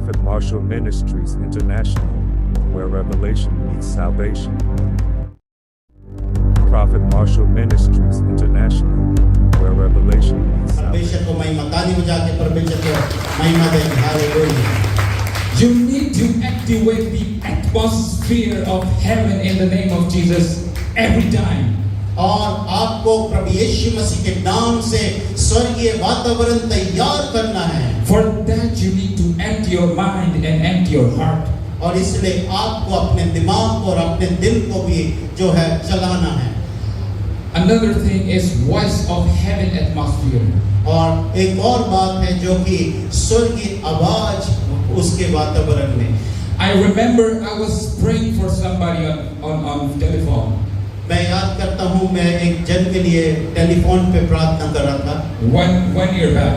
Prophet Marshall Ministries International, where revelation meets salvation. Prophet Marshall Ministries International, where revelation meets परमेश्वर salvation. को महिमा ताली बजा के परमेश्वर को महिमा देंगे hallelujah. You need to activate the atmosphere of heaven in the name of Jesus every time. और आपको प्रभु यीशु मसीह के नाम से स्वर्गीय वातावरण तैयार करना है। For that you need to empty your mind and empty your heart. और इसलिए आपको अपने दिमाग और अपने दिल को भी जो है चलाना है। Another thing is voice of heaven atmosphere. और एक और बात है जो कि स्वर्गीय आवाज उसके वातावरण में। I remember I was praying for somebody on telephone. मैं याद करता हूँ मैं एक जन के लिए टेलीफोन पे प्रार्थना कर रहा था One year back.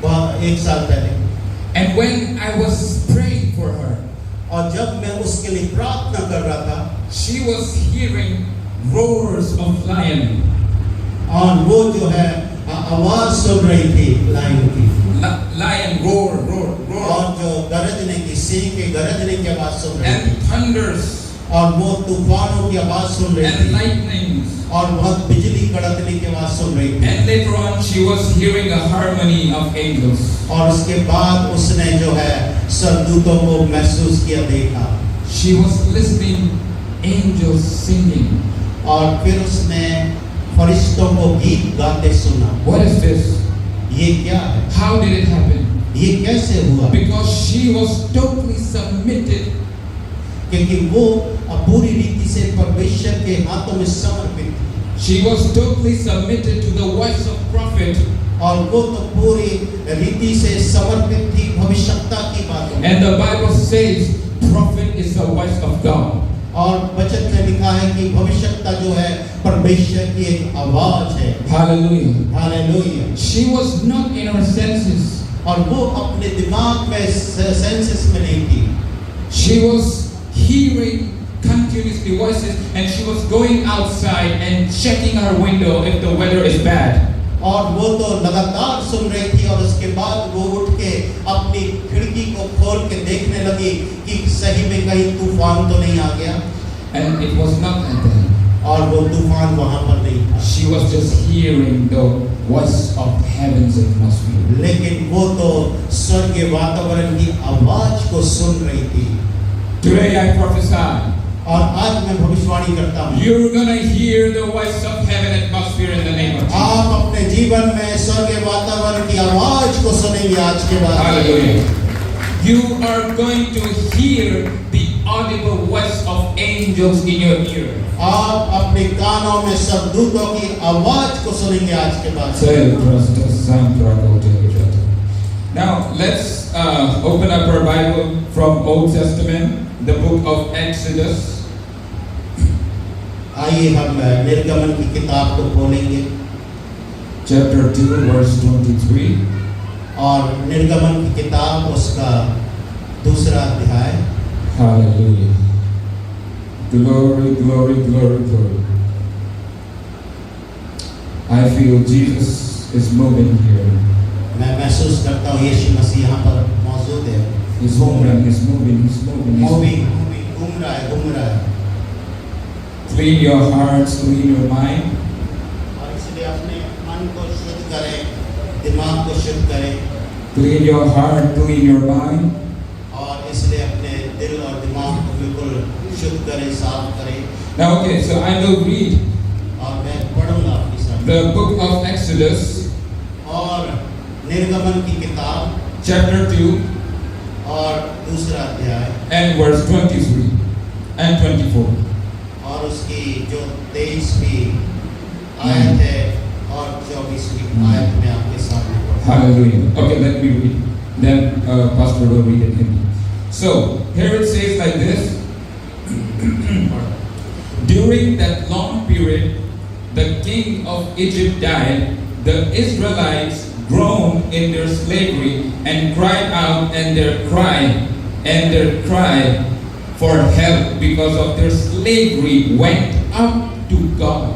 वह एक साल पहले। And when I was praying for her, और जब मैं उसके लिए प्रार्थना कर रहा था she was hearing roars of lion. और वो जो है आवाज सुन रही थी लाइन की Lion roar. और जो गरजने की सिंह के गरजने की आवाज सुन रही And थी thunders और वो तूफानों की आवाज सुन रही and थी lightnings. और बहुत बिजली कड़कने की आवाज सुन रही थी। And later on she was hearing a harmony of angels. और उसके बाद उसने जो है स्वर्गदूतों को महसूस किया देखा She was listening angels singing. और फिर उसने फरिश्तों को गीत गाते सुना। What is this? ये क्या है? How did it happen? ये कैसे हुआ? Because she was totally submitted. क्योंकि वो पूरी रीति से परमेश्वर के हाथों में समर्पित थी। She was totally submitted to the voice of prophet. और वो तो पूरी रीति से समर्पित थी भविष्यता की बातों में। And the Bible says prophet is the voice of God. और वचन में लिखा है कि भविष्यता जो है परमेश्वर की एक आवाज है। Hallelujah. Hallelujah. She was not in her senses. और वो अपने दिमाग में सेंसेस में नहीं थी। She was hearing continuously voices and she was going outside and checking her window if the weather is bad. और वो तो लगातार सुन रही थी और उसके बाद वो उठ के अपनी खिड़की को खोल के देखने लगी कि सही में कहीं तूफान तो नहीं आ गया। And it was not like that. और वो तूफान वहां पर नहीं था। She was just hearing the voice of heaven's atmosphere. लेकिन वो तो स्वर्गीय वातावरण की आवाज को सुन रही थी। Today I prophesy. और आज मैं भविष्यवाणी करता हूँ You're gonna hear the voice of heaven atmosphere in the name of Jesus. आप अपने जीवन में स्वर्गीय वातावरण की आवाज को सुनेंगे आज के बाद। Hallelujah. You are going to hear the audible voice of angels in your ear. आप अपने कानों में स्वर्गदूतों की आवाज को सुनेंगे आज के बाद। Now let's open up our Bible from Old Testament, the book of Exodus. आइए हम निर्गमन की किताब को खोलेंगे Chapter 2, verse 23. और निर्गमन की किताब उसका दूसरा अध्याय। Hallelujah. Glory, glory, glory, glory. I feel Jesus is moving here. मैं महसूस करता हूँ यीशु मसीह यहाँ पर मौजूद है। He's moving, he's moving, he's moving. Moving घूम रहा है। Clean your hearts, clean your mind. और इसलिए अपने मन को शुद्ध करें, दिमाग को शुद्ध करें Clean your heart, clean your mind. और इसलिए अपने दिल और दिमाग को बिल्कुल शुद्ध करें, साफ करें। Now, okay, so I will read और मैं पढ़ूंगा आपके साथ the book of Exodus, और निर्गमन की किताब chapter 2, और दूसरा अध्याय and verse 23 and 24. और उसकी जो 23वीं आयत है और 24वीं आयत में आपके सामने पढ़ूंगा। Hallelujah. Okay, let me read. Then Pastor will read it in. So, here it says like this. During that long period, the king of Egypt died. The Israelites groaned in their slavery and cried out, and their cry for help because of their slavery went up to God.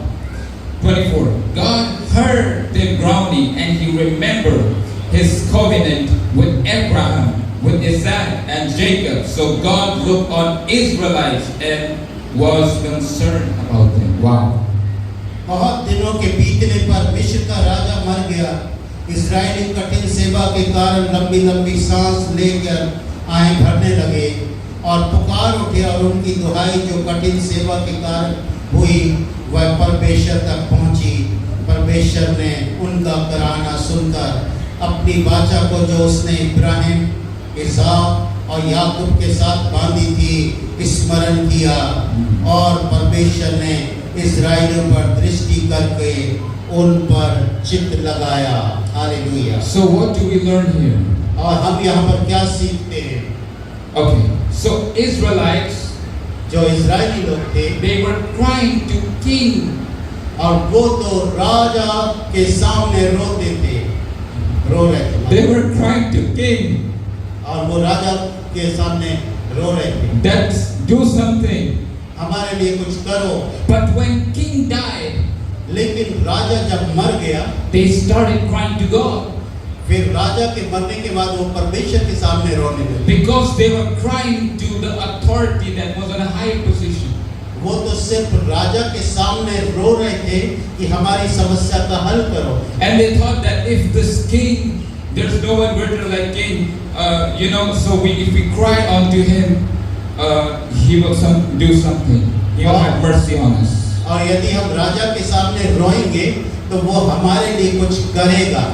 24. God heard them groaning, and he remembered his covenant with Abraham, with Isaac and Jacob. So God looked on Israelites and was concerned about them. Wow. बहुत दिनों के बीतने पर मिस्र का राजा मर गया। इस्राएली कठिन सेवा के कारण लंबी लंबी सांस लेकर आए भरने लगे और पुकार उठे और उनकी दुहाई जो कठिन सेवा के कारण हुई वह परमेश्वर तक पहुंची। परमेश्वर ने उनका कराना सुनकर अपनी वाचा को जो उसने इब्राहिम, इसहाक और याकूब के साथ बांधी थी स्मरण किया और परमेश्वर ने इस्राएलियों पर दृष्टि करके उन पर चित्त लगाया। Hallelujah. So what do we learn here? और हम यहाँ पर क्या सीखते हैं? Okay, so Israelites, जो इस्राएली लोग थे, they were crying to king. और वो तो राजा के सामने रोते थे, रो रहे थे। They were crying to king. और वो राजा के सामने रो रहे थे। That do something. हमारे लिए कुछ करो। But when king died, लेकिन राजा जब मर गया, they started crying to God. फिर राजा के मरने के बाद वो परमेश्वर के सामने रोने लगे। Because they were crying to the authority that was in a high position. वो तो सिर्फ राजा के सामने रो रहे थे कि हमारी समस्या का हल करो। And they thought that if this king, there's no one greater like king, so if we cry unto him, he will do something. He will have mercy on us. और यदि हम राजा के सामने रोएंगे तो वो हमारे लिए कुछ करेगा।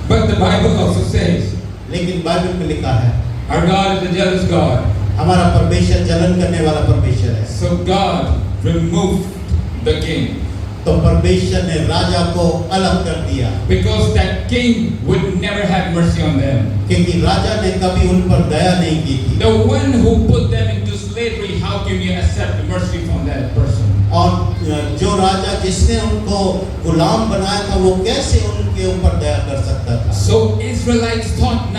But the Bible also says, लेकिन बाइबल में लिखा है, our God is a jealous God. हमारा परमेश्वर जलन करने वाला परमेश्वर है। So God removed the king. तो परमेश्वर ने राजा को अलग कर दिया। Because that king would never have mercy on them. क्योंकि राजा ने कभी उन पर दया नहीं की थी। The one who put them into slavery, how can you accept mercy from that person? और जो राजा जिसने उनको गुलाम बनाया था वो कैसे उनके ऊपर दया कर सकता था? So Israelites thought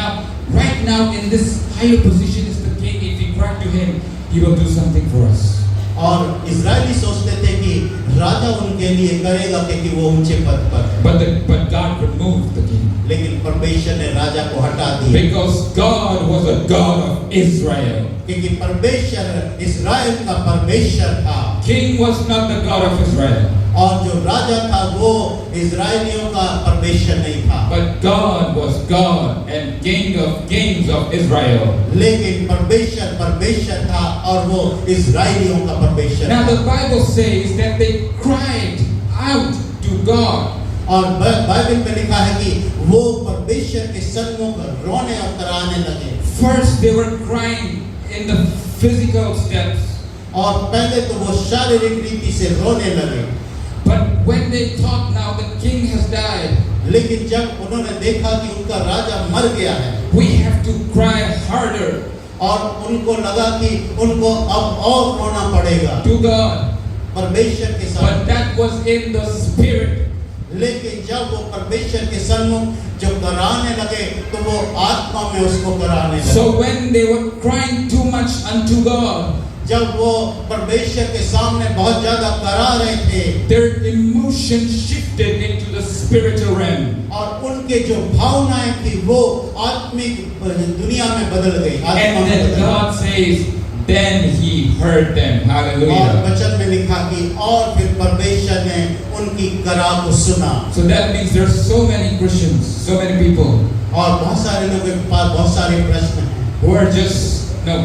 right now in this higher position is the king. If we cry to him, he will do something for us. और इजरायली सोचते थे कि राजा उनके लिए करेगा क्योंकि वो ऊंचे पद पर है। But God removed the king. लेकिन परमेश्वर ने राजा को हटा दिया। Because God was a God of Israel. क्योंकि परमेश्वर इस्राएल का परमेश्वर था। King was not the God of Israel. और जो राजा था वो इजरायलियों का परमेश्वर नहीं था। But God was God and King of kings of Israel. लेकिन परमेश्वर था और वो इजरायलियों का परमेश्वर। Now the Bible says that they cried out to God. और बाइबल में लिखा है कि वो परमेश्वर के सन्मुख रोने और कराने लगे। First they were crying in the physical steps. और पहले तो वो शारीरिक रीति से रोने लगे। But when they thought now the king has died, लेकिन जब उन्होंने देखा कि उनका राजा मर गया है, we have to cry harder. और उनको लगा कि उनको अब और रोना पड़ेगा to God. परमेश्वर के साथ। But that was in the spirit. लेकिन जब वो परमेश्वर के सन्मुख जो कराने लगे तो वो आत्मा में उसको कराने लगे। So when they were crying too much unto God, जब वो परमेश्वर के सामने बहुत ज्यादा करा रहे थे, their emotion shifted into the spiritual realm. और उनके जो भावनाएं थी वो आत्मिक दुनिया में बदल गई। And then God says, then He heard them. और Hallelujah. वचन में लिखा कि और फिर परमेश्वर ने उनकी करा को सुना। So that means there are so many Christians, so many people और बहुत सारे लोगों के पास बहुत सारे प्रश्न हैं। who are just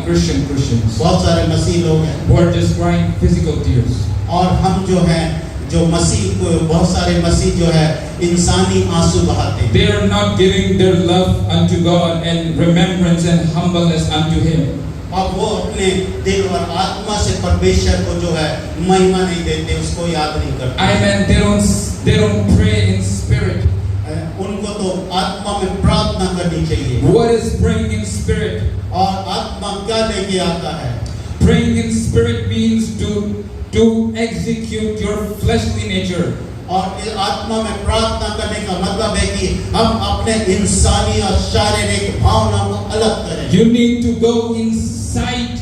Christians, बहुत सारे मसीह लोग हैं who are just crying physical tears. और हम जो हैं जो मसीह बहुत सारे मसीह जो है इंसानी आंसू बहाते हैं। They are not giving their love unto God and remembrance and humbleness unto Him. और वो अपने दिल और आत्मा से परमेश्वर को जो है महिमा नहीं देते, उसको याद नहीं करते। Amen. They don't pray in spirit. उनको तो आत्मा में प्रार्थना करनी चाहिए। What is praying in spirit? और आत्मा क्या लेके आता है? Praying in spirit means to execute your fleshly nature. और आत्मा में प्रार्थना करने का मतलब है कि हम अपने इंसानी और शारीरिक भावनाओं को अलग करें। You need to go inside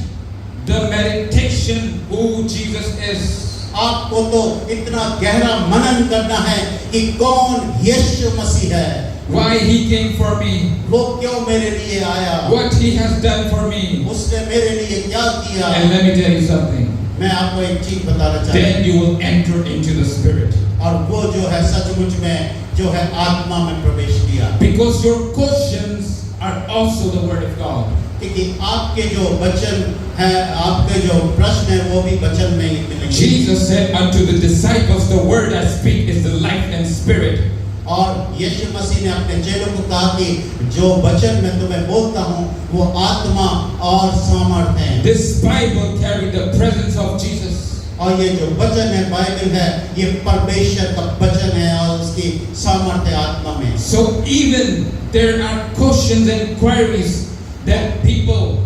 the meditation who Jesus is. आपको तो इतना गहरा मनन करना है कि कौन यीशु मसीह है। why He came for me, वो क्यों मेरे लिए आया, what He has done for me. उसने मेरे लिए क्या किया। And let me tell you something. मैं आपको एक चीज बताना चाहता हूँ, Then you will enter into the Spirit. और वो जो है सचमुच में जो है आत्मा में प्रवेश किया, Because your questions are also the Word of God. क्योंकि आपके जो वचन है, आपके जो प्रश्न है, वो भी वचन में ही मिलेंगे। Jesus said unto the disciples, the word I speak is the life and spirit. और यीशु मसीह ने अपने चेलों को कहा कि जो वचन मैं तुम्हें बोलता हूँ वो आत्मा और सामर्थ्य है। This Bible carried the presence of Jesus. और ये जो वचन है, बाइबल है, ये परमेश्वर का वचन है और उसकी सामर्थ्य आत्मा में। So even there are questions and queries that people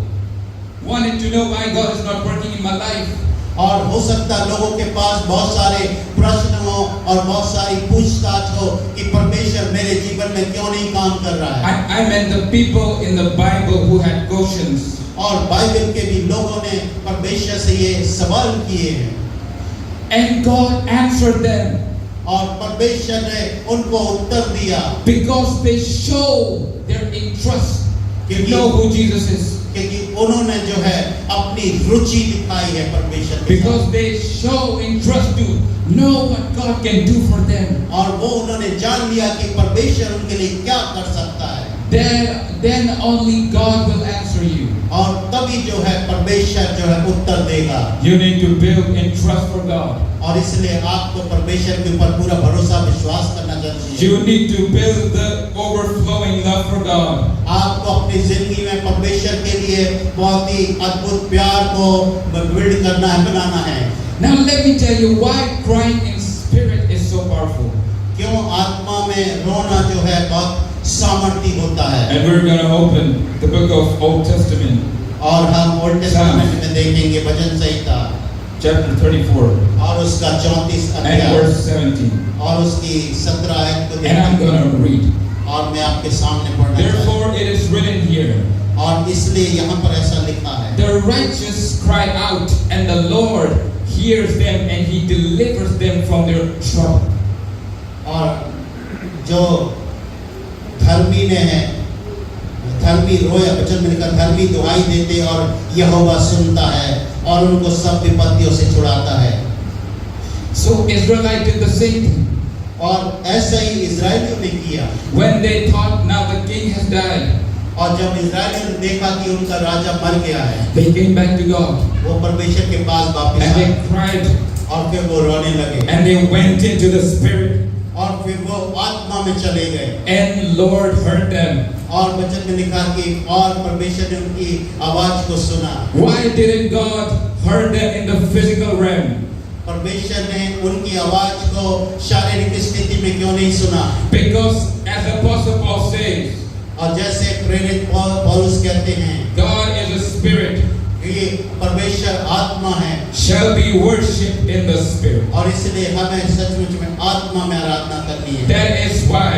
wanted to know why God is not working in my life. और हो सकता है लोगों के पास बहुत सारे प्रश्न हो और बहुत सारी पूछताछ हो कि परमेश्वर मेरे जीवन में क्यों नहीं काम कर रहा है। I meant the people in the Bible who had questions. और बाइबल के भी लोगों ने परमेश्वर से ये सवाल किए हैं। And God answered them. और परमेश्वर ने उनको उत्तर दिया। Because they show their interest to know who Jesus is. क्योंकि उन्होंने जो है अपनी रुचि दिखाई है परमेश्वर के साथ। Because they show interest to know what God can do for them. और वो उन्होंने जान लिया कि परमेश्वर उनके लिए क्या कर सकता है। Then only God will answer you. और तभी जो है परमेश्वर जो है उत्तर देगा। You need to build in trust for God. और इसलिए आपको परमेश्वर के ऊपर पूरा भरोसा विश्वास करना चाहिए। You need to build the overflowing love for God. आपको अपनी जिंदगी में परमेश्वर के लिए बहुत ही अद्भुत प्यार को बिल्ड करना है, बनाना है। Now let me tell you why crying in spirit is so powerful. क्यों आत्मा में रोना जो है बहुत सामर्थी होता है। And we're going to open the book of Old Testament, और हम ओल्ड टेस्टामेंट में देखेंगे वचन संहिता chapter 34 और उसका 34 and अध्याय verse 17. और उसकी 17 आयत को And I'm going देखेंगे to read. और मैं आपके सामने पढ़ना चाहता Therefore it is written here, हूं। और इसलिए यहाँ पर ऐसा लिखा है, the righteous cry out, and the Lord hears them, and He delivers them from their trouble. और जो धर्मी ने है, धर्मी रोया, वचन में लिखा धर्मी दुहाई देते और यहोवा सुनता है और उनको सब विपत्तियों से छुड़ाता है। So Israelite did the same thing. और ऐसा ही इजरायलियों ने किया। When they thought now the king has died, और जब इजरायलियों ने देखा कि उनका राजा मर गया है, they came back to God वो परमेश्वर के पास वापस and आए they cried और फिर वो रोने लगे and they went into the spirit, और फिर वो आत्मा में चले गए। and Lord heard them. और वचन में लिखा कि और परमेश्वर ने उनकी आवाज को सुना। Why didn't God heard them in the physical realm? परमेश्वर ने उनकी आवाज को शारीरिक स्थिति में क्यों नहीं सुना? Because as Apostle Paul says, और जैसे प्रेरित पौलुस कहते हैं, God is a spirit, ये परमेश्वर आत्मा है shall be worshipped in the spirit. और इसलिए हमें सचमुच में आत्मा में आराधना करनी है। That is why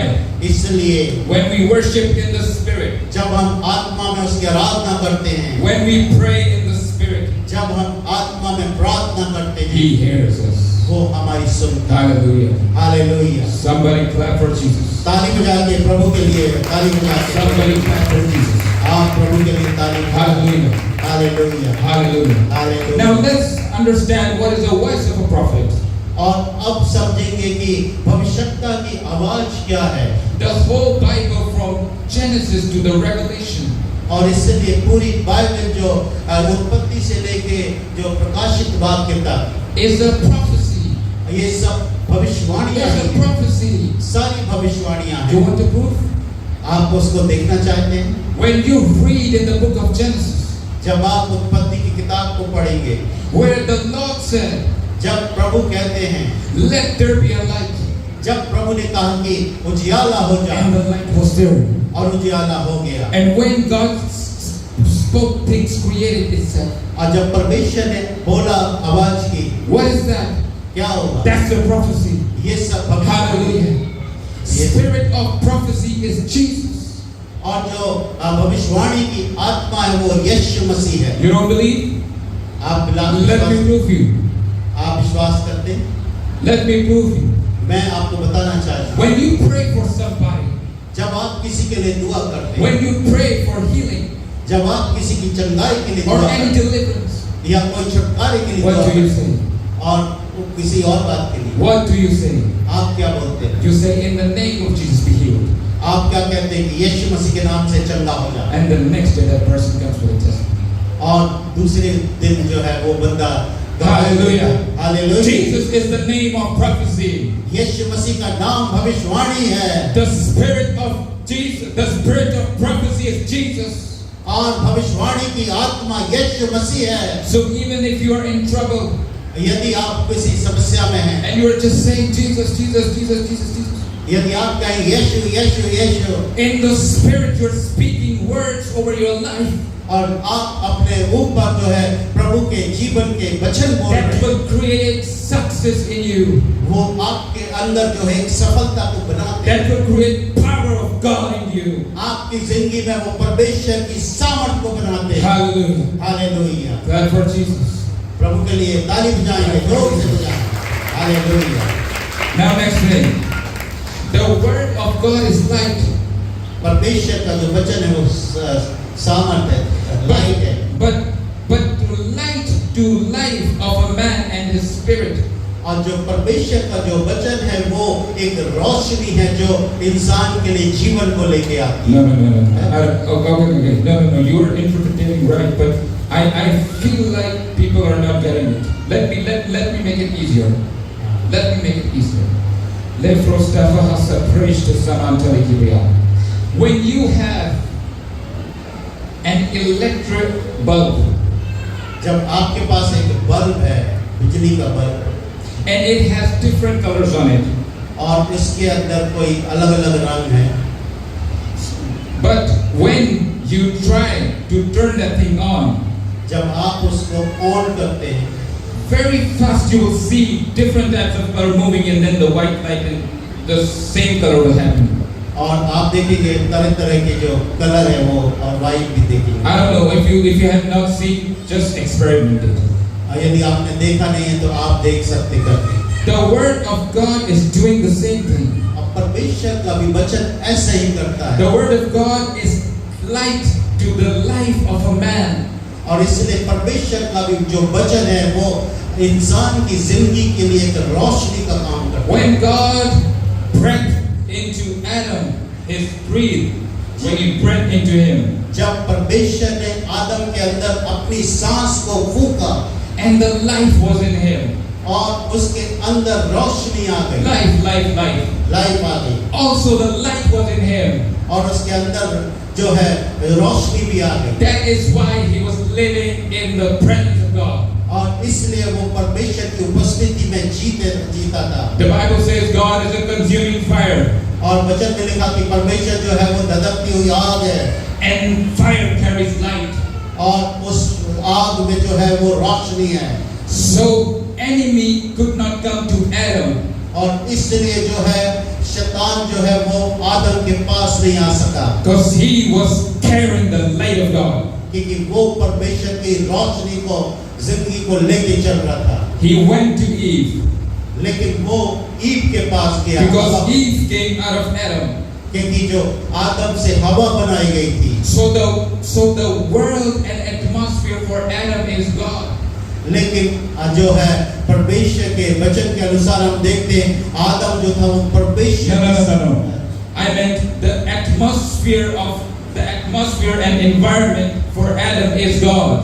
इसलिए when we worship in the spirit, जब हम आत्मा में उसकी आराधना करते हैं, when we pray in the spirit, जब हम आत्मा में प्रार्थना करते हैं, He hears us. वो हमारी सुनता है। Hallelujah. Hallelujah. Somebody clap for Jesus. ताली बजा के प्रभु के लिए ताली बजा के Somebody clap for Jesus. आप प्रभु के लिए ताली बजाएं। Hallelujah. Hallelujah. Hallelujah. Hallelujah. Now let's understand what is the voice of a prophet. और अब समझेंगे कि भविष्यवक्ता की आवाज क्या है। The whole Bible from Genesis to the Revelation और इसलिए पूरी बाइबल जो उत्पत्ति से लेके जो प्रकाशित वाक्य तक is a prophecy. ये सब भविष्यवाणियां There's a हैं। prophecy. सारी भविष्यवाणियां Do you हैं। want the proof? आप उसको देखना चाहते हैं? When you read in the book of Genesis, जब आप उत्पत्ति की किताब को पढ़ेंगे, where the Lord said, जब प्रभु कहते हैं, let there be a light, जब प्रभु ने कहा कि उजियाला हो and जाए the light was there. और उजियाला हो गया। And when God spoke, things created itself. और जब परमेश्वर ने बोला आवाज की, What is that? क्या होगा? That's the prophecy. ये सब भविष्यवाणी है। Hallelujah. Spirit of prophecy is Jesus. और जो भविष्यवाणी की आत्मा है वो यीशु मसीह है। You don't believe? आप Let me prove you. आप विश्वास करते हैं? Let me prove you. मैं आपको बताना चाहता हूँ, When you pray for somebody, जब आप किसी के लिए दुआ करते हैं, when you pray for healing जब आप किसी की चंगाई के लिए or दुआ any करते deliverance, हैं, या कोई छुटकारे के लिए what दुआ do you करते say? हैं, और किसी और बात के लिए What do you say? आप क्या बोलते हैं? You say, in the name of Jesus be healed. आप क्या कहते हैं कि यीशु मसीह के नाम से चंगा हो जाए, And the next day that person comes with a testimony. और दूसरे दिन जो है वो बंदा Hallelujah. Hallelujah. Jesus is the name of prophecy. यीशु मसीह का नाम भविष्यवाणी है, The spirit of Jesus, the spirit of prophecy is Jesus. और भविष्यवाणी की आत्मा यीशु मसीह है। So even if you are in trouble यदि आप किसी समस्या में हैं, and you are just saying Jesus, Jesus, Jesus, Jesus, Jesus, यदि आप कहें यीशु यीशु यीशु, in the spirit you're speaking words over your life और आप अपने ऊपर जो है प्रभु के जीवन के वचन बोल रहे that हैं, will create success in you, वो आपके अंदर जो है एक सफलता को बनाते हैं, that will create power of God in you. आपकी जिंदगी में वो परमेश्वर की सामर्थ को बनाते हैं। Hallelujah. Hallelujah. Clap for Jesus. प्रभु के लिए ताली बजाएंगे, जोर से बजाएंगे। Hallelujah. Now next thing. The word of God is light. परमेश्वर का जो वचन है वो सामर्थ है, लाइट है। But light to life of a man and his spirit. और जो परमेश्वर का जो वचन है वो एक रोशनी है जो इंसान के लिए जीवन को लेके आती है। No. You are interpreting right, but I feel like people are not getting it. Let me make it easier. Let me make it easier. When you have an electric bulb जब आपके पास एक बल्ब है, बिजली का bulb, and it has different colors on it, और इसके अंदर कोई अलग-अलग रंग है, but when you try to turn that thing on, जब आप उसको ऑन करते हैं, very fast you will see different types of color moving, and then the white light and the same color will happen. और आप देखेंगे तरह-तरह के जो कलर है वो और वाइट भी देखेंगे। I don't know if you have not seen, just experiment it. यदि आपने देखा नहीं है तो आप देख सकते करके। The word of God is doing the same thing. अब परमेश्वर का भी वचन ऐसा ही करता है। The word of God is light to the life of a man. और इसलिए परमेश्वर का भी जो वचन है वो इंसान की जिंदगी के लिए एक रोशनी का काम करता है। When God breathed into Adam, his breath, when he breathed into him, जब परमेश्वर ने आदम के अंदर अपनी सांस को फूंका, and the life was in him. और उसके अंदर रोशनी आ गई, Life. लाइफ आ गई, Also the light was in him. और उसके अंदर जो है रोशनी भी आ गई, That is why he was living in the presence of God. और इसलिए वो परमेश्वर की उपस्थिति में जीता था। The Bible says God is a consuming fire, और वचन में लिखा कि परमेश्वर जो है वो धधकती हुई आग है, and fire carries light. और उस आग में जो है वो रोशनी है। So enemy could not come to Adam, और इसलिए जो है शैतान जो है वो आदम के पास नहीं आ सका, because he was carrying the light of God. क्योंकि वो परमेश्वर की रोशनी को जिंदगी को लेके चल रहा था। He went to Eve, लेकिन वो ईव के पास गया, because Eve came out of Adam. क्योंकि जो आदम से हवा बनाई गई थी। So the world and atmosphere for Adam is God. लेकिन जो है परमेश्वर के वचन के अनुसार हम देखते हैं आदम जो था वो परमेश्वर No. I meant the atmosphere and environment for Adam is God.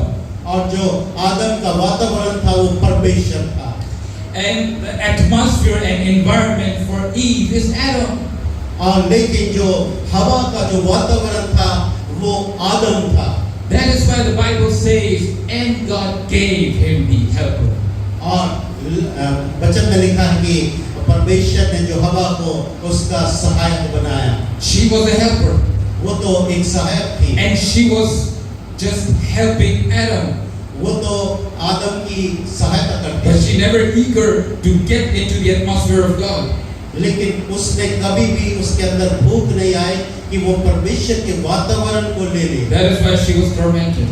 और जो आदम का वातावरण था वो परमेश्वर था। And the atmosphere and environment for Eve is Adam. और लेकिन जो हवा का जो वातावरण था वो आदम था। That is why the Bible says, and God gave him the helper. और वचन में लिखा है कि परमेश्वर ने जो हवा को उसका सहायक बनाया। She was a helper. वो तो एक सहायक थी। And she was just helping Adam. वो तो आदम की सहायता करती But she never eager to get into the atmosphere of God. लेकिन उसने कभी भी उसके अंदर भूख नहीं आई कि वो परमेश्वर के वातावरण को ले ले। That is why she was tormented.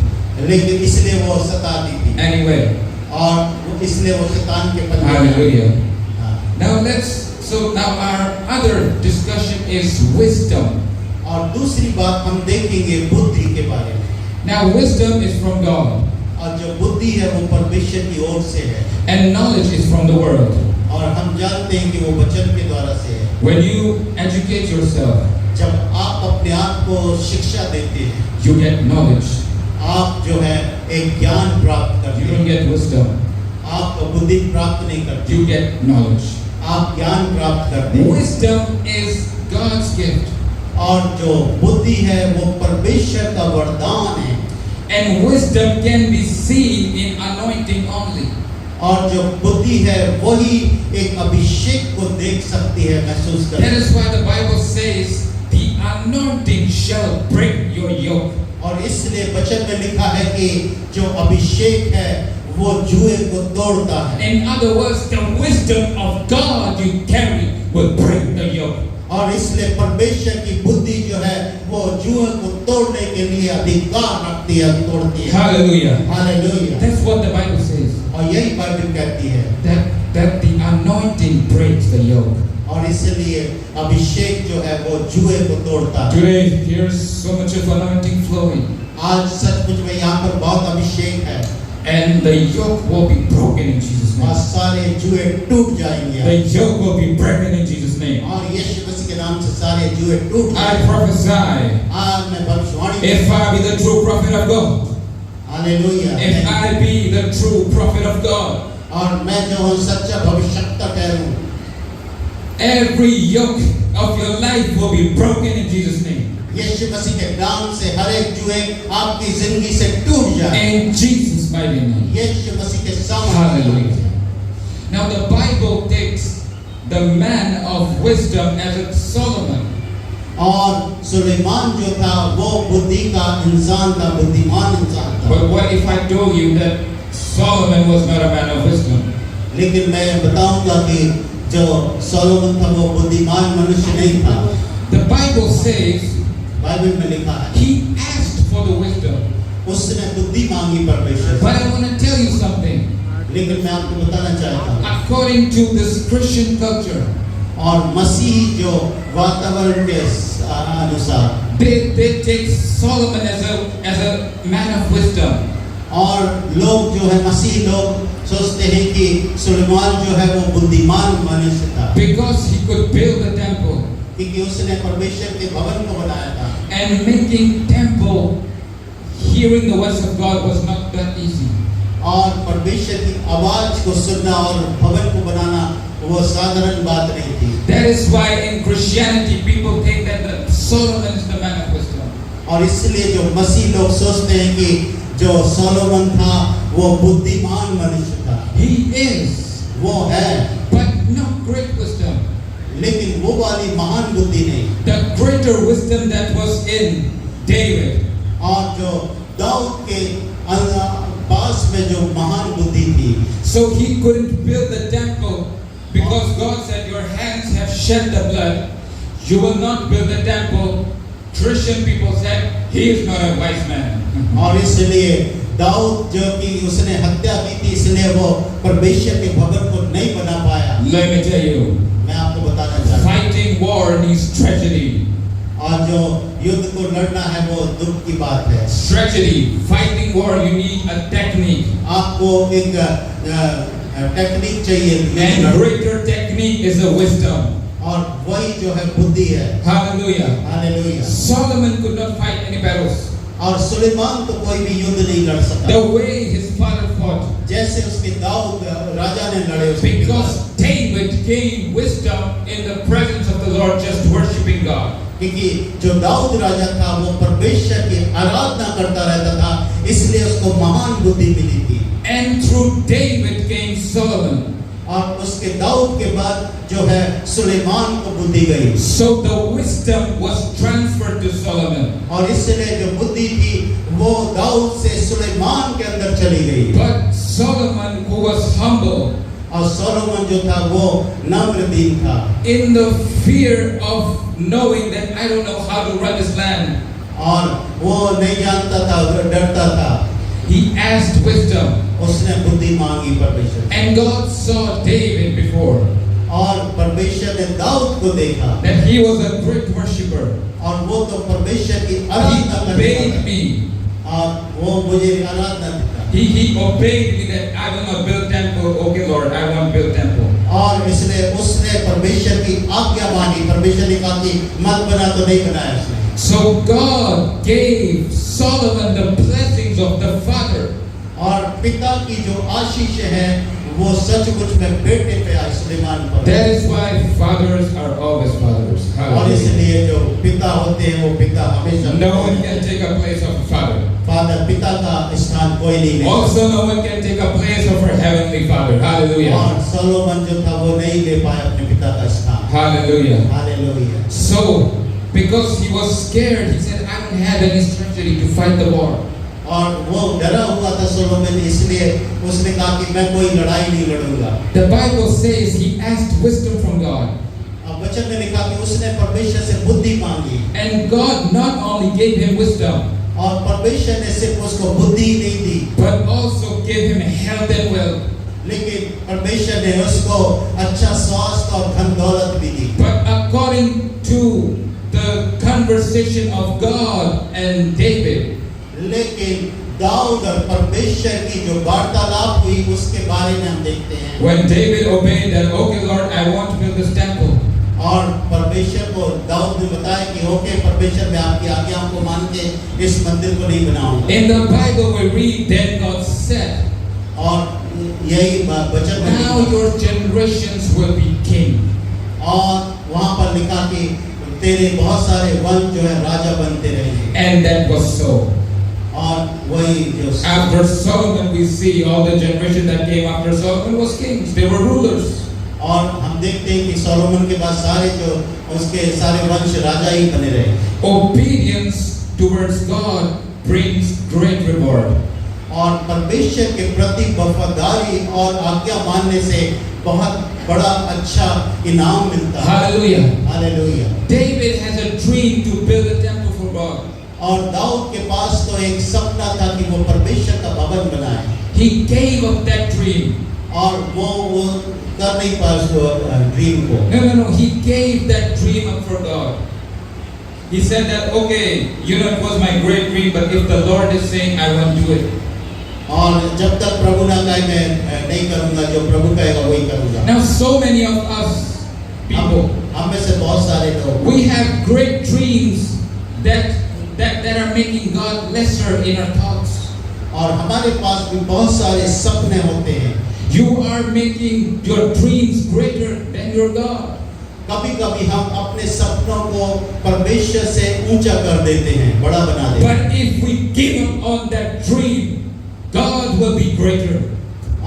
लेकिन इसलिए वो सताती थी। Anyway. और इसलिए वो शैतान के पंजे में। Hallelujah. Now our other discussion is wisdom. और दूसरी बात हम देखेंगे बुद्धि के बारे में। Now, wisdom is from God, और जो बुद्धि है वो परमेश्वर की ओर से है, and knowledge is from the world. और हम जानते हैं कि वो वचन के द्वारा से है। When you educate yourself, जब आप अपने आप को शिक्षा देते हैं, you get knowledge. आप जो है एक ज्ञान प्राप्त करते You don't हैं, get wisdom, आप बुद्धि प्राप्त नहीं करते, you get knowledge. आप ज्ञान प्राप्त करते हैं। Wisdom is God's gift, और जो बुद्धि है वो परमेश्वर का वरदान है, and wisdom can be seen in anointing only. और जो बुद्धि है वही एक अभिषेक को देख सकती है, महसूस कर। That is why the Bible says, "The anointing shall break your yoke." और इसलिए वचन में लिखा है कि जो अभिषेक है वो जुए को तोड़ता है। In other words, the wisdom of God you carry will break the yoke. और इसलिए परमेश्वर की बुद्धि जो है वो जुए को तोड़ने के लिए अधिकार रखती है, तोड़ती है। Hallelujah. Hallelujah. That's what the Bible says. और यही बाइबल कहती है। That the anointing breaks the yoke. और इसलिए अभिषेक जो है वो जुए को तोड़ता है। Today, here's so much of anointing flowing, आज सचमुच में यहाँ पर बहुत अभिषेक है and the yoke will be broken in Jesus' और name. सारे जुए टूट जाएंगे। The yoke will be broken in Jesus' name. और यीशु मसीह के नाम से सारे जुए टूट I जाएंगे। prophesy, आज मैं भविष्यवाणी if I be the true prophet of God, hallelujah. if I be the true prophet of God, और मैं जो हूँ सच्चा भविष्यवक्ता ठहरूं, every yoke of your life will be broken in Jesus' name. यीशु मसीह के नाम से हर एक जुए आपकी जिंदगी से टूट जाए। In Jesus' mighty name. यीशु मसीह के सामर्थ्य। Hallelujah. Now the Bible takes the man of wisdom as a Solomon. और सुलेमान जो था वो बुद्धि का इंसान था, बुद्धिमान इंसान था। But what if I told you that Solomon was not a man of wisdom? लेकिन मैं बताऊंगा कि जो सोलोमन था वो बुद्धिमान मनुष्य नहीं था। The Bible says बाइबल में लिखा है he asked for the wisdom. उसने बुद्धि मांगी परमेश्वर But से। I want to tell you something. लेकिन मैं आपको बताना चाहता हूँ, According to this Christian culture, और मसीही जो वातावरण के अनुसार they take Solomon as a man of wisdom. और लोग जो है मसीही लोग सोचते हैं कि सुलेमान जो है वो बुद्धिमान मनुष्य था, Because he could build a temple. क्योंकि उसने परमेश्वर के भवन को बनाया था। And making temple, hearing the words of God was not that easy. और परमेश्वर की आवाज को सुनना और भवन को बनाना वो साधारण बात नहीं थी। That is why in Christianity people think that Solomon is the man of wisdom. और इसलिए जो मसीह लोग सोचते हैं कि जो सोलोमन था वो बुद्धिमान मनुष्य था। He is, वो है, but not great wisdom. लेकिन वो वाली महान बुद्धि नहीं। The greater wisdom that was in David. और जो दाऊद के पास में जो महान बुद्धि थी, So he couldn't build the temple because God said, "Your hands have shed the blood. You will not build the temple." Christian people said, "He is not a wise man." और इसलिए दाऊद जो कि उसने हत्या की थी इसलिए वो परमेश्वर के भवन को नहीं बना पाया। Let me tell you, मैं आपको बताना चाहता हूँ, fighting war needs tragedy. और जो युद्ध को लड़ना है वो दुख की बात है। Tragedy, fighting war, you need a technique. आपको एक टेक्निक चाहिए, And greater technique is the wisdom. और वही जो है बुद्धि है। Hallelujah. Hallelujah. Solomon could not fight any battles. और सुलेमान तो कोई भी युद्ध नहीं लड़ सका, The way his father fought. जैसे उसके दाऊद राजा ने लड़े उसके Because खिलाफ। David gained wisdom in the presence of the Lord just worshiping God. क्योंकि जो दाऊद राजा था वो परमेश्वर की आराधना करता रहता था, इसलिए उसको महान बुद्धि मिली थी। And through David came Solomon. और उसके दाऊद के बाद जो है सुलेमान को बुद्धि गई, So the wisdom was transferred to Solomon. और इसलिए जो बुद्धि थी वो दाऊद से सुलेमान के अंदर चली गई। But Solomon, who was humble, और सोलोमन जो था वो नम्र दीन था, in the fear of knowing that I don't know how to run this land, और वो नहीं जानता था, डरता था, he asked wisdom. उसने बुद्धि मांगी परमेश्वर से। And God saw David before. और परमेश्वर ने दाऊद को देखा that he was a great worshipper. और वो तो परमेश्वर की He आराधना करने obeyed वाला me. है। और वो मुझे आराधना देता He obeyed me that I will not build temple. Okay, Lord, I won't build temple. और इसलिए उसने परमेश्वर की आज्ञा मानी। परमेश्वर ने कहा कि मत बना तो नहीं बनाया उसने। So God gave Solomon the blessings of the father. और पिता की जो आशीष है वो सचमुच में बेटे पे आई सुलेमान पर। That is why fathers are always fathers. और Hallelujah. इसलिए जो पिता होते हैं वो पिता हमेशा No one can take a place of a father. Father पिता का स्थान कोई नहीं ले Also, no one can take a place of our heavenly Father. Hallelujah. और सोलोमन जो था वो नहीं ले पाया अपने पिता का स्थान। Hallelujah. Hallelujah. So, because he was scared, he said, I don't have any strategy to fight the war. और वो डरा हुआ था सोलोमन, इसलिए उसने कहा कि मैं कोई लड़ाई नहीं लड़ूंगा। The Bible says he asked wisdom from God. अब वचन में लिखा कि उसने परमेश्वर से बुद्धि मांगी And God not only gave him wisdom, और परमेश्वर ने सिर्फ उसको बुद्धि ही नहीं दी but also gave him health and wealth. लेकिन परमेश्वर ने उसको अच्छा स्वास्थ्य और धन दौलत भी दी। But according to the conversation of God and David, लेकिन दाऊद और परमेश्वर की जो वार्तालाप हुई उसके बारे में हम देखते हैं। when David obeyed that, okay, Lord, I want to build this temple. और परमेश्वर को दाऊद ने बताया कि ओके परमेश्वर मैं आपकी आज्ञाओं को मान के इस मंदिर को नहीं बनाऊंगा। In the Bible we read that God said, और यही वचन में now लिखा your generations will be king. और वहाँ पर लिखा कि तेरे बहुत सारे वंश जो है राजा बनते रहेंगे। And that was so. और वही जो After Solomon, we see all the generation that came after Solomon was kings. They were rulers. और हम देखते हैं कि सोलोमन के बाद सारे जो उसके सारे वंश राजा ही बने रहे। Obedience towards God brings great reward. और परमेश्वर के प्रति वफादारी और आज्ञा मानने से बहुत बड़ा अच्छा इनाम मिलता है। Hallelujah. Hallelujah. David has a dream to build a temple for God. और दाऊद के पास तो एक सपना था कि वो परमेश्वर का भवन बनाए He gave up that dream. और वो कर नहीं पाया उस ड्रीम को। No. He gave that dream up for God. He said that, okay, it was my great dream, but if the Lord is saying, I won't do it. और जब तक प्रभु ना कहे मैं नहीं करूँगा, जो प्रभु कहेगा वही करूँगा। Now, so many of us people, हम में से बहुत सारे लोग we have great dreams that are making God lesser in our thoughts. और हमारे पास भी बहुत सारे सपने होते हैं। You are making your dreams greater than your God. कभी-कभी हम अपने सपनों को परमेश्वर से ऊंचा कर देते हैं, बड़ा बना देते हैं। But if we give up on that dream, God will be greater.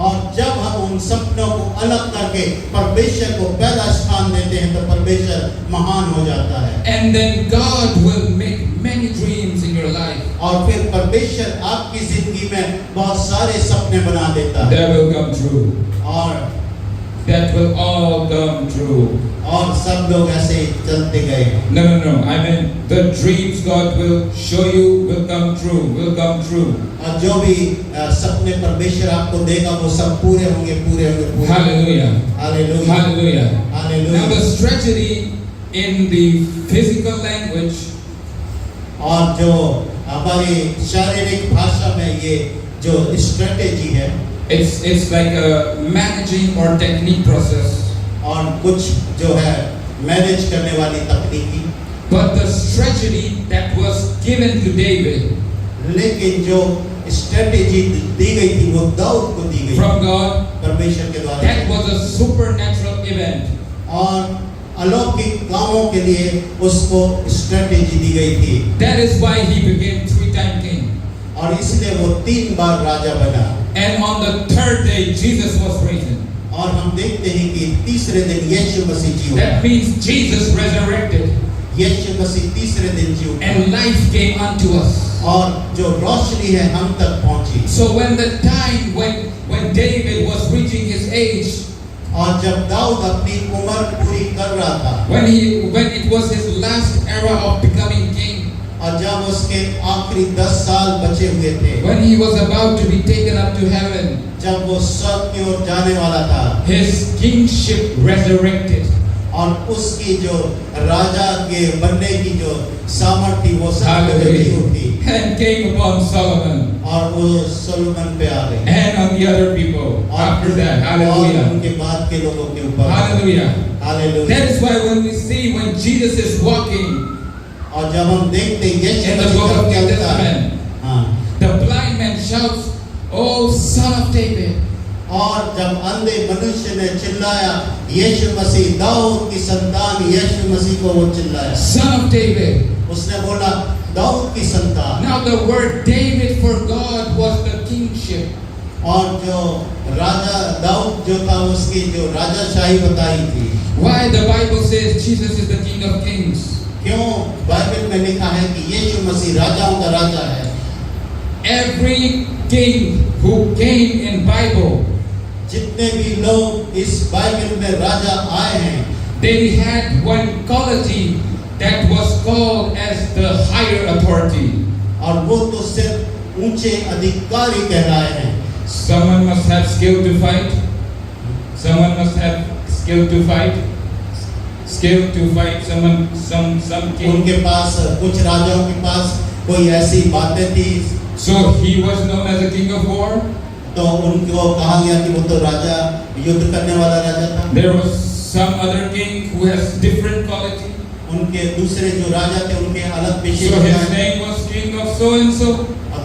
और जब हम उन सपनों को अलग करके परमेश्वर को पहला स्थान देते हैं तो परमेश्वर महान हो जाता है। And then God will make many dreams in your life. और फिर परमेश्वर आपकी जिंदगी में बहुत सारे सपने बना देता है। That will come true. और That will all come true. और सब लोग ऐसे चलते गए। No. I mean, the dreams God will show you will come true. Will come true. और जो भी सपने परमेश्वर आपको देगा वो सब पूरे होंगे। Hallelujah. Hallelujah. Hallelujah. Now hallelujah. the strategy in the physical language, और जो हमारी शारीरिक भाषा में ये जो स्ट्रेटेजी है, it's like a managing or technique process. और कुछ जो है मैनेज करने वाली तकनीकी, But the strategy that was given to David लेकिन जो स्ट्रेटेजी दी गई थी वो दाऊद को दी गई from God, परमेश्वर के द्वारा। that was a supernatural event. और अलौकिक कामों के लिए उसको स्ट्रेटेजी दी गई थी। That is why he became 3-time king. और इसलिए वो 3 बार राजा बना। And on the 3rd day, Jesus was risen. और हम देखते हैं कि तीसरे दिन यीशु मसीह जी उठा। That means Jesus resurrected यीशु मसीह तीसरे दिन जी उठा and life came unto us. और जो रोशनी है हम तक पहुंची। So when the time when David was reaching his age, और जब दाऊद अपनी उम्र पूरी कर रहा था, when it was his last era of becoming king, और जब उसके आखिरी 10 साल बचे हुए थे, when he was about to be taken up to heaven, जब वो स्वर्ग की ओर जाने वाला था, his kingship resurrected. और उसकी जो राजा के बनने की जो सामर्थ थी वो सब Hallelujah. उठी And came upon Solomon और वो सोलोमन पे आ गई and on the other people after that. और Hallelujah. उनके बाद के लोगों के ऊपर। Hallelujah. Hallelujah. That is why when we see when Jesus is walking और जब हम देखते हैं यीशु in the Masih book of जब New चलता है, Testament, हाँ, the blind man shouts, "Oh, son of David." और जब अंधे मनुष्य ने चिल्लाया यीशु मसीह दाऊद की संतान यीशु मसीह को वो चिल्लाया, Son of David. उसने बोला दाऊद की संतान। Now the word David for God was the kingship. और जो राजा दाऊद जो था उसकी जो राजाशाही बताई थी। Why the Bible says Jesus is the King of Kings? क्यों बाइबल में लिखा है कि यीशु मसीह राजाओं का राजा है। Every king who came in Bible, जितने भी लोग इस बाइबल में राजा आए हैं, they had one quality that was called as the higher authority. और वो तो सिर्फ ऊंचे अधिकारी कहलाए हैं। Someone must have skill to fight. Someone must have skill to fight. Skill to fight. Some king. उनके पास कुछ राजाओं के पास कोई ऐसी बातें थी, So he was known as a king of war. तो उनको कहा गया कि वो तो राजा युद्ध करने वाला राजा था। There was some other king who has different quality. उनके दूसरे जो राजा थे उनके अलग So विशेषताएं his थी। name was king of so and so.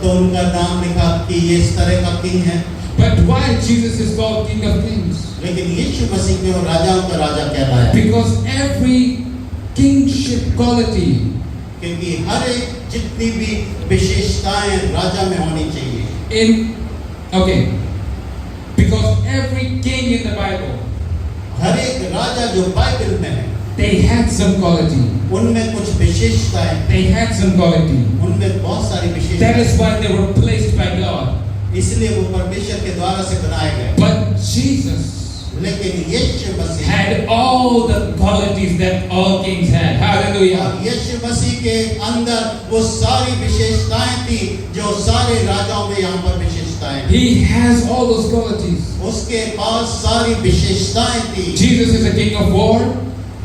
तो उनका नाम लिखा कि ये इस तरह का किंग है। But why Jesus is called King of Kings? लेकिन यीशु मसीह को राजाओं का राजा कहलाया, Because every kingship quality क्योंकि हर एक जितनी भी विशेषताएं राजा में होनी चाहिए। because every king in the Bible, हर एक राजा जो बाइबल में है they had some quality. उनमें कुछ विशेषताएं, They had some quality. उनमें बहुत सारी That विशेषताएं, is why they were placed by God. इसलिए वो परमेश्वर के द्वारा से बनाए गए। But Jesus लेकिन यीशु मसीह had all the qualities that all kings had. Hallelujah. और यीशु मसीह के अंदर वो सारी विशेषताएं थी जो सारे राजाओं में यहाँ पर विशेषताएं थी। He has all those qualities. उसके पास सारी विशेषताएं थी। Jesus is a king of war.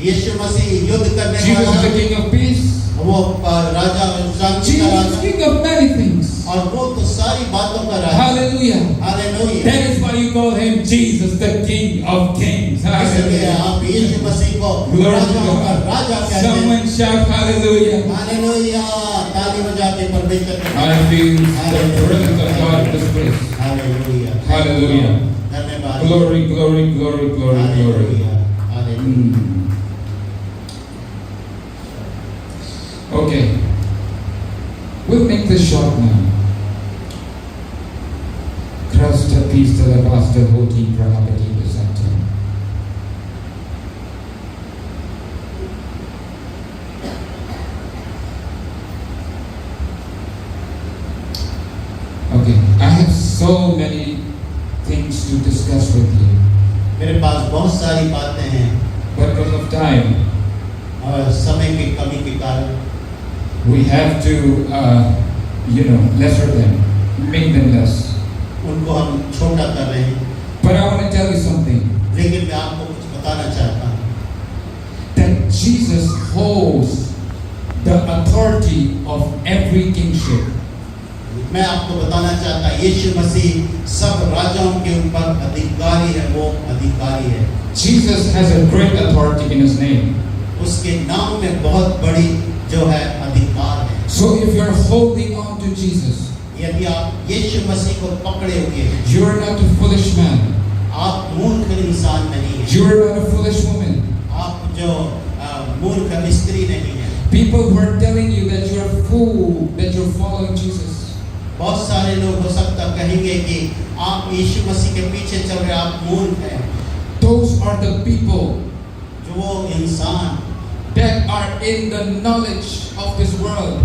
यीशु मसीह युद्ध करने Jesus is वाला, the king of peace. वो राजा शांति का Jesus is Raja, king of many things. और वो तो सारी बातों का राजा। Hallelujah. Hallelujah. That is why you call him Jesus, the King of Kings. इसलिए Hallelujah. आप यीशु मसीह को Glory to राजाओं का God. राजा कहते हैं। Someone shout hallelujah. हालेलुया। ताली बजा के परमेश्वर को I feel the presence of God in this place. Hallelujah. Hallelujah. धन्यवाद। Glory, glory, glory, glory, glory. Hallelujah. Hallelujah. Okay. We'll make this short now. Krasta pista la pasta hoti prahapati besanta. Okay, I have so many things to discuss with you, मेरे पास बहुत सारी बातें हैं but because of time, और समय की कमी के कारण we have to, lesser them, make them less. उनको हम छोटा कर रहे हैं। But I want to tell you something, लेकिन मैं आपको कुछ बताना चाहता हूँ that Jesus holds the authority of every kingship. मैं आपको बताना चाहता हूँ यीशु मसीह सब राजाओं के ऊपर अधिकारी है, वो अधिकारी है। Jesus has a great authority in his name. उसके नाम में बहुत बड़ी जो है अधिकार है। So if you're holding on to Jesus, यदि आप यीशु मसीह को पकड़े हुए हैं, you are not a foolish man. आप मूर्ख इंसान नहीं हैं। You are not a foolish woman. आप जो मूर्ख स्त्री नहीं हैं। People who are telling you that you're a fool, that you're following Jesus. बहुत सारे लोग हो सकता कहेंगे कि आप यीशु मसीह के पीछे चल रहे, आप मूर्ख हैं। Those are the people जो वो इंसान that are in the knowledge of this world.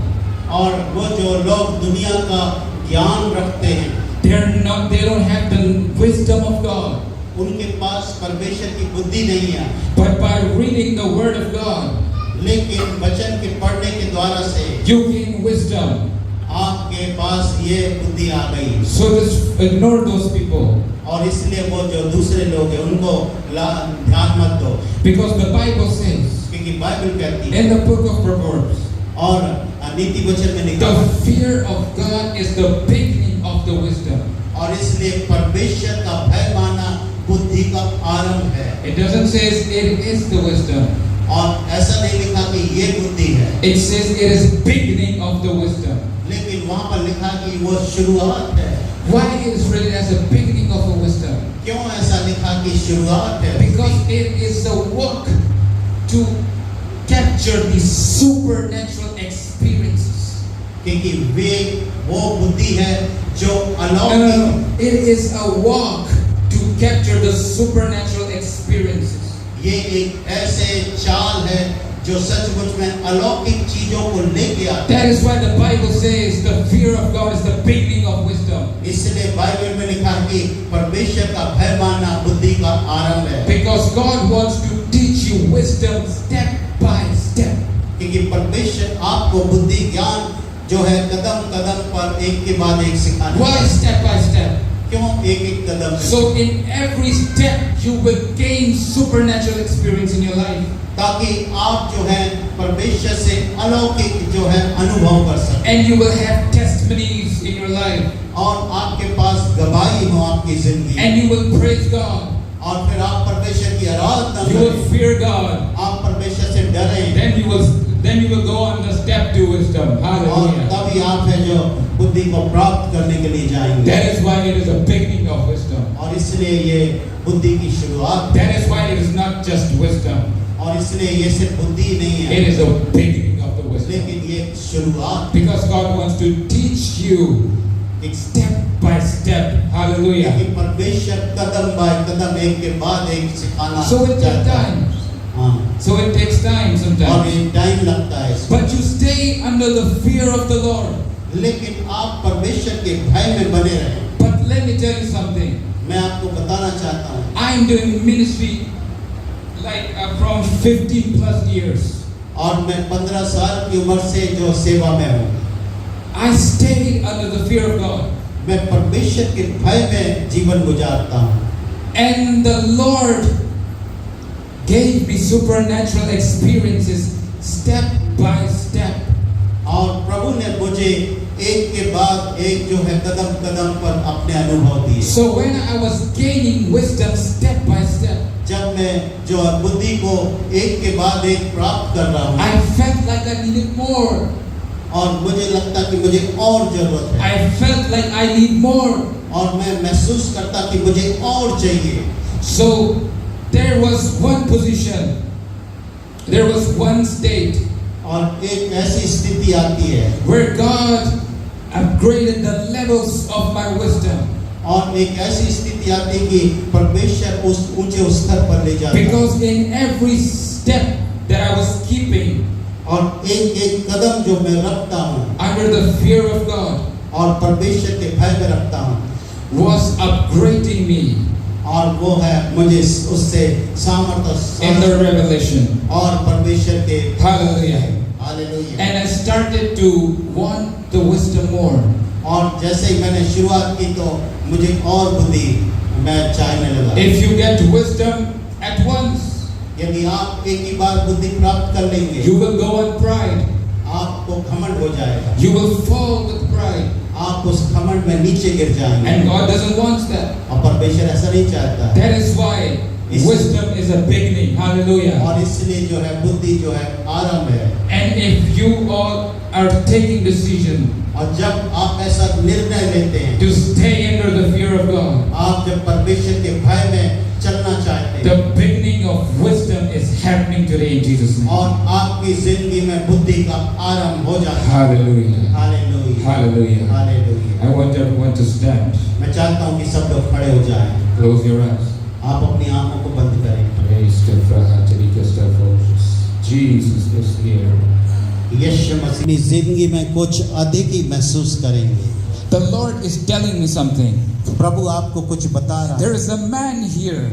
और वो जो लोग दुनिया का ज्ञान रखते हैं, They don't have the wisdom of God. उनके पास परमेश्वर की बुद्धि नहीं है। But by reading the word of God, लेकिन वचन के पढ़ने के द्वारा से you gain wisdom. आपके पास ये बुद्धि आ गई So just ignore those people. और इसलिए वो जो दूसरे लोग हैं उनको ध्यान मत दो Because the Bible says क्योंकि बाइबल कहती है in the book of Proverbs, और नीति वचन में लिखा the है fear of God is the beginning of the wisdom. और इसलिए परमेश्वर का भय माना बुद्धि का आरंभ है It doesn't say it is the wisdom. और ऐसा नहीं लिखा कि ये बुद्धि है It says it is beginning of the wisdom. लेकिन वहाँ पर लिखा कि वो शुरुआत है Why it is written as a beginning of a wisdom? क्यों ऐसा लिखा कि शुरुआत है Because it is the work to capture the supernatural experiences. क्योंकि वे वो बुद्धि है जो No. अलौकिक It is a walk to capture the supernatural experiences. ये एक ऐसे चाल है जो सचमुच में अलौकिक चीजों को लेके आता है That is why the Bible says the fear of God is the beginning of wisdom. इसलिए बाइबल में लिखा है कि परमेश्वर का भय मानना बुद्धि का आरंभ है Because God wants to teach you wisdom step by step. क्योंकि परमेश्वर आपको बुद्धि ज्ञान जो है कदम कदम पर एक के बाद एक सिखाना Why है step by step? क्यों एक एक कदम So in every step you will gain supernatural experience in your life. ताकि आप जो है परमेश्वर से अलौकिक जो है अनुभव कर सकें And you will have testimonies in your life. और आपके पास गवाही हो आपकी जिंदगी And you will praise God. और फिर आप परमेश्वर की आराधना You will करें fear God. आप परमेश्वर से डरें Then you will go on the step to wisdom. और Hallelujah. तभी आप है जो बुद्धि को प्राप्त करने के लिए जाएंगे That is why it is a beginning of wisdom. और इसलिए ये बुद्धि की शुरुआत That is why it is not just wisdom. और इसलिए ये सिर्फ बुद्धि नहीं है It is a beginning of the wisdom. लेकिन ये शुरुआत Because God wants to teach you step by step. Hallelujah. कि परमेश्वर कदम बाय कदम एक के बाद एक सिखाना So it takes चाहता है time. हाँ So it takes time और sometimes. ये टाइम लगता है इसमें। But you stay under the fear of the Lord. लेकिन आप परमेश्वर के भय में बने रहें But let me tell you something. मैं आपको बताना चाहता हूँ I am doing ministry like from 15 plus years. और मैं 15 साल की उम्र से जो सेवा में हूँ I stay under the fear of God. मैं परमेश्वर के भय में जीवन गुजारता हूँ And the Lord gave me supernatural experiences step by step. और प्रभु ने मुझे एक के बाद एक जो है कदम कदम पर अपने अनुभव दिए So when I was gaining wisdom step by step, जब मैं जो बुद्धि को एक के बाद एक प्राप्त कर रहा हूँ I felt like I needed more. और मुझे लगता कि मुझे और जरूरत है I felt like I need more. और मैं महसूस करता कि मुझे और चाहिए So there was one position, there was one state और एक ऐसी स्थिति आती है where God upgraded the levels of my wisdom. और एक ऐसी स्थिति आती है कि परमेश्वर उस ऊंचे स्तर पर ले जाता है Because in every step that I was keeping और एक एक कदम जो मैं रखता हूँ under the fear of God और परमेश्वर के भय में रखता हूँ was upgrading me और वो है मुझे उससे in the सामर्थ्य revelation. और परमेश्वर के Hallelujah. Hallelujah And I started to want the wisdom more. और जैसे ही मैंने शुरुआत की तो मुझे और बुद्धि मैं चाहने लगा If you get wisdom at once, यदि आप एक ही बार बुद्धि प्राप्त कर लेंगे you will go on pride. आपको घमंड हो जाएगा You will fall with pride. आप उस घमंड में नीचे गिर जाएंगे And God doesn't want that. और परमेश्वर ऐसा नहीं चाहता That is why wisdom is a beginning. Hallelujah. और इसलिए जो है बुद्धि जो है आरंभ है And if you all are taking decision और जब आप ऐसा निर्णय लेते हैं to stay under the fear of God, आप जब परमेश्वर के भय में चलना चाहते हैं the beginning of wisdom is happening today in Jesus' name. और आपकी जिंदगी में बुद्धि का आरंभ हो जाता है Hallelujah. Hallelujah Hallelujah. Hallelujah I want everyone to stand. मैं चाहता हूँ कि सब लोग खड़े हो जाएं Close your eyes. आप अपनी आंखों को बंद करें Praise the Father. Jesus is here. यीशु मसीह अपनी जिंदगी में कुछ अधिक ही महसूस करेंगे The Lord is telling me something. प्रभु आपको कुछ बता रहा There है is a man here.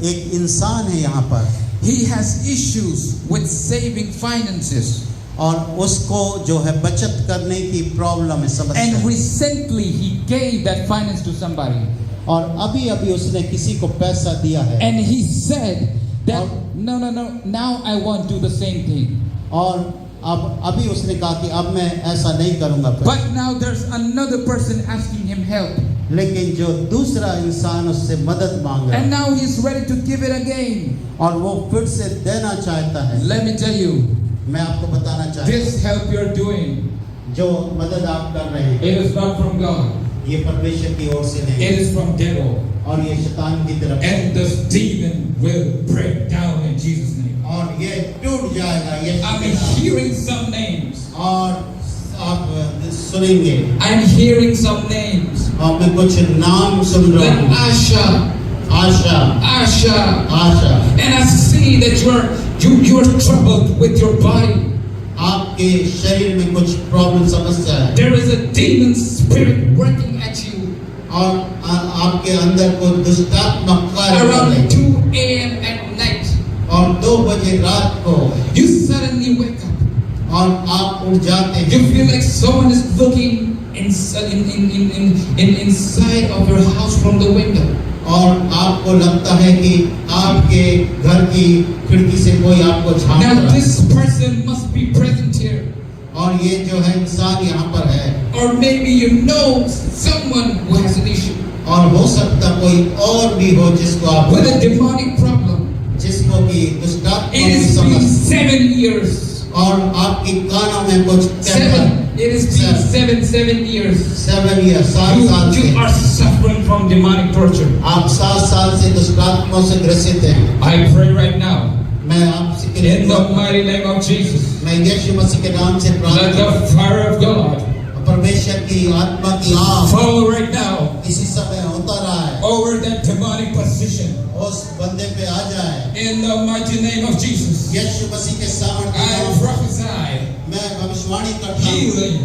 एक इंसान है यहाँ पर he has issues with saving finances. और उसको जो है बचत करने की प्रॉब्लम है, समस्या And है। recently he gave that finance to somebody. और अभी अभी उसने किसी को पैसा दिया है And he said that, no, now I want to do the same thing. और अब अभी उसने कहा कि अब मैं ऐसा नहीं करूंगा फिर। But now there's another person asking him help. लेकिन जो दूसरा इंसान उससे मदद मांग रहा And है now he's ready to give it again. और वो फिर से देना चाहता है। Let me tell you, मैं आपको बताना चाहता this help you're doing, हूँ जो मदद आप कर रहे हैं it is not from God. ये परमेश्वर की ओर से नहीं It is from devil. और ये शैतान की तरफ से And this demon will break down in Jesus' name. और ये टूट जाएगा ये I'm hearing some names. और आप सुनेंगे I'm hearing some names. और मैं कुछ नाम सुन रहा Like हूँ Asha, Asha Asha. Asha And I see that you're troubled with your body. आपके शरीर में कुछ प्रॉब्लम समस्या है There is a demon spirit working at you और आपके अंदर को दुष्टात्मा कार्य कर रही around है 2 a.m. at night. और 2 बजे रात को You suddenly wake up. और आप उठ जाते You हैं feel like someone is looking inside of your house from the window. और आपको लगता है कि आपके घर की खिड़की से कोई आपको झांक Now रहा है this person must be present here. और ये जो है इंसान यहाँ पर है Or maybe you know someone who has an issue और हो सकता कोई और भी हो जिसको आप with a demonic problem. जिसको कि दुष्टात्मा It की has been समस्या 7 years. और आपकी कानों में कुछ कहता 7. It has been 7 years. 7 years 7 साल से You are suffering from demonic torture. आप 7 साल से दुष्टात्माओं से ग्रसित हैं I pray right now मैं आपसे के in the mighty name of Jesus. मैं यीशु मसीह के नाम से Let प्रार्थना the fire of God परमेश्वर की आत्मा की आग fall right now इसी समय होता रहा है over that demonic position. उस बंदे पे आ जाए In the mighty name of Jesus. यीशु मसीह के सामर्थ्य I नाम prophesy मैं भविष्यवाणी करता हूँ healing.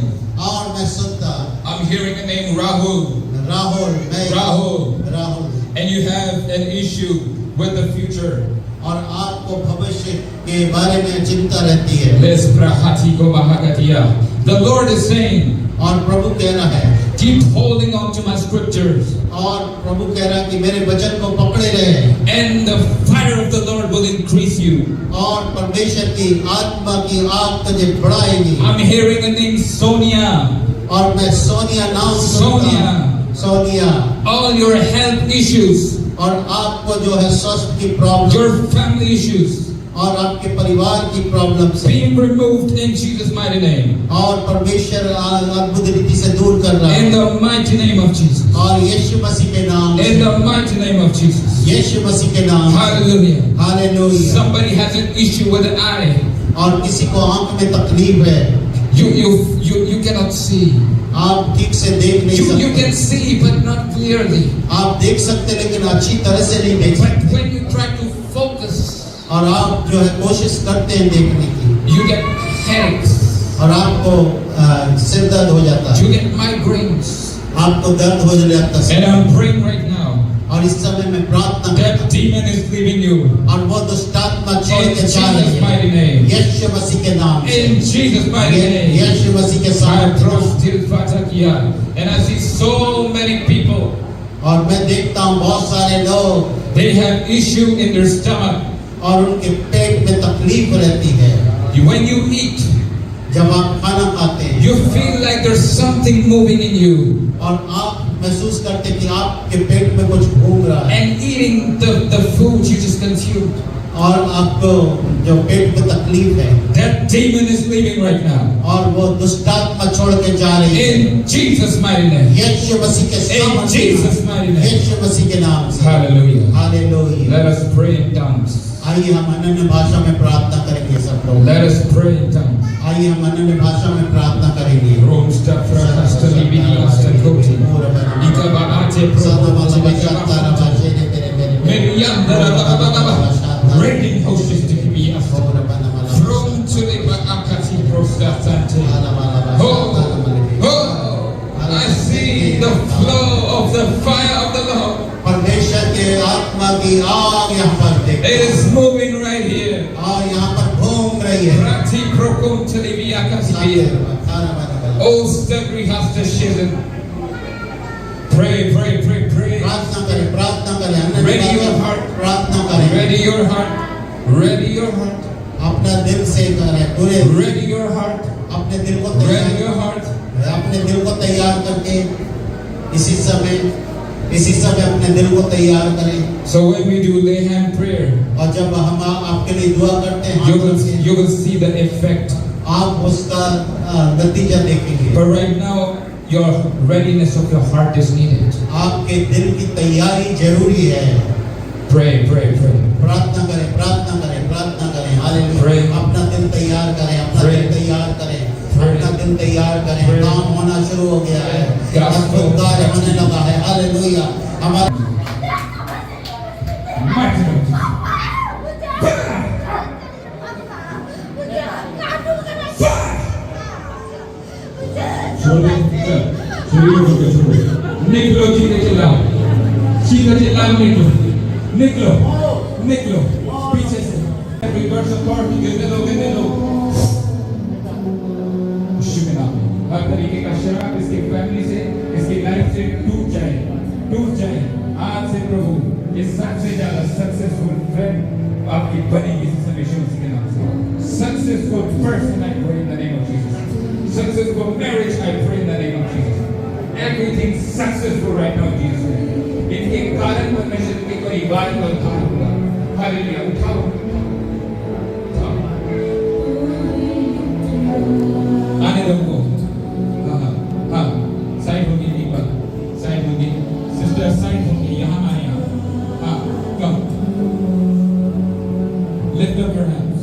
और मैं सुनता I'm hearing the name Rahul. Rahul मैं Rahul And you have an issue with the future. और आपको भविष्य के बारे में चिंता रहती है Les prahati ko mahagatia. The Lord is saying, और प्रभु कह रहा है keep holding on to my scriptures. और प्रभु कह रहा है कि मेरे वचन को पकड़े रहे And the fire of the Lord will increase you. और परमेश्वर की आत्मा की आग तुझे बढ़ाएगी I'm hearing the name Sonia. और मैं सोनिया नाम Sonia. Sonia All your health issues, और आपको जो है स्वास्थ्य की प्रॉब्लम your family issues, और आपके परिवार की प्रॉब्लम से being removed in Jesus' mighty name. और परमेश्वर अद्भुत रीति से दूर कर रहा In है the mighty name of Jesus. और यीशु मसीह के नाम In the mighty name of Jesus. यीशु मसीह के नाम Hallelujah. Hallelujah Somebody has an issue with an eye. और किसी को आंख में तकलीफ है You cannot see. आप ठीक से देख नहीं You can सकते see but not clearly. आप देख सकते लेकिन अच्छी तरह से नहीं देख But सकते when you try to focus, और आप जो है कोशिश करते हैं देखने की you get headaches. और आपको सिर दर्द हो जाता है You get migraines. आपको दर्द हो जाता है And I'm praying right now और इस समय में प्रार्थना that करता demon is leaving you. हूं और वो दुष्टात्मा छोड़ In के जा रही Jesus' है mighty name. यीशु मसीह के नाम से In Jesus' mighty name. यीशु मसीह के I साथ trust till Fatakia. And I see so many people, और मैं देखता हूँ बहुत सारे लोग they have issue in their stomach. और उनके पेट में तकलीफ रहती है When you eat, जब आप खाना खाते हैं you feel like there's something moving in you. और आप महसूस करते हैं कि आपके पेट में कुछ घूम रहा है And eating the food you just consumed. और आपको जो पेट में तकलीफ है That demon is leaving right now. और वो दुष्टात्मा छोड़ के जा रही है In Jesus' mighty name. यीशु मसीह के In सामर्थ्य Jesus' mighty name. यीशु मसीह के नाम से Hallelujah. Hallelujah Let us pray in tongues. आइए हम अनन्य भाषा में प्रार्थना करेंगे सब लोग Let us pray in tongues. आइए हम अनन्य भाषा में प्रार्थना करेंगे Rome stuff for us to live in us and go to. Ikabaate pro. Raining hostess to be us. From to the Akati prostatante. I see the flow of the fire of the Lord. परमेश्वर के आत्मा की आग यहाँ पर देखते It is moving right here. रही है। Rati prokum televia kasibia. Oh, Stabri has the shizen. Pray, pray, pray, pray. प्रार्थना करें, प्रार्थना करें। Ready your heart. प्रार्थना करें। Ready your heart. Ready your heart. अपना दिल से करें, पूरे Ready your heart. अपने दिल को Ready तैयार, your heart. अपने दिल को तैयार करके इसी समय अपने दिल को तैयार करें। So when we do lay hand prayer, और जब हम आपके लिए दुआ करते हैं, you will see the effect. आप उसका नतीजा देखेंगे। But right now, your readiness of your heart is needed. आपके दिल की तैयारी जरूरी है। Pray, pray, pray. प्रार्थना करें, प्रार्थना करें, प्रार्थना करें। हालेलुया। Pray. अपना दिल तैयार करें, अपना Pray. दिल तैयार करें, Pray. अपना दिल तैयार करें। Pray. काम होना शुरू हो गया है, Gospel. अद्भुत कार्य होने लगा है। हालेलुया। हमारा Mighty name of Jesus. निकलो चीखे चिल्लाओ, चीखे चिल्लाओ, निकलो, निकलो, पीछे से। Every verse of God, गिरने दो। हर तरीके का शराब इसके फैमिली से, इसकी लाइफ से टूट जाए। आज से प्रभु इस सबसे ज्यादा सक्सेसफुल फ्रेंड आपकी बनेगी इस समय यीशु के नाम से। Successful person, I pray in the name of Jesus. Successful marriage, I pray in the name of Jesus. Everything successful right now in Jesus' name. इनके कारण परमेश्वर के परिवार का उद्धार होगा। हालेलुया। उठाओ। आने दो उनको। हाँ, साइड होगी दीपक, साइड होगी, सिस्टर साइड होगी, यहाँ आए यहाँ। हाँ, कम। Lift up your hands.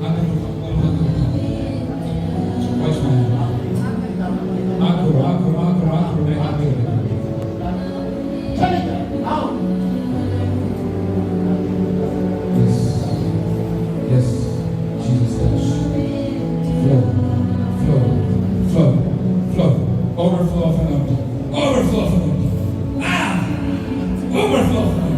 हाथ उठाओ। Watch my hand. आँखों में हाथ जोड़ो। Yes, Jesus touch. Flow. Overflow of anointing. Overflow of anointing. Overflow of anointing.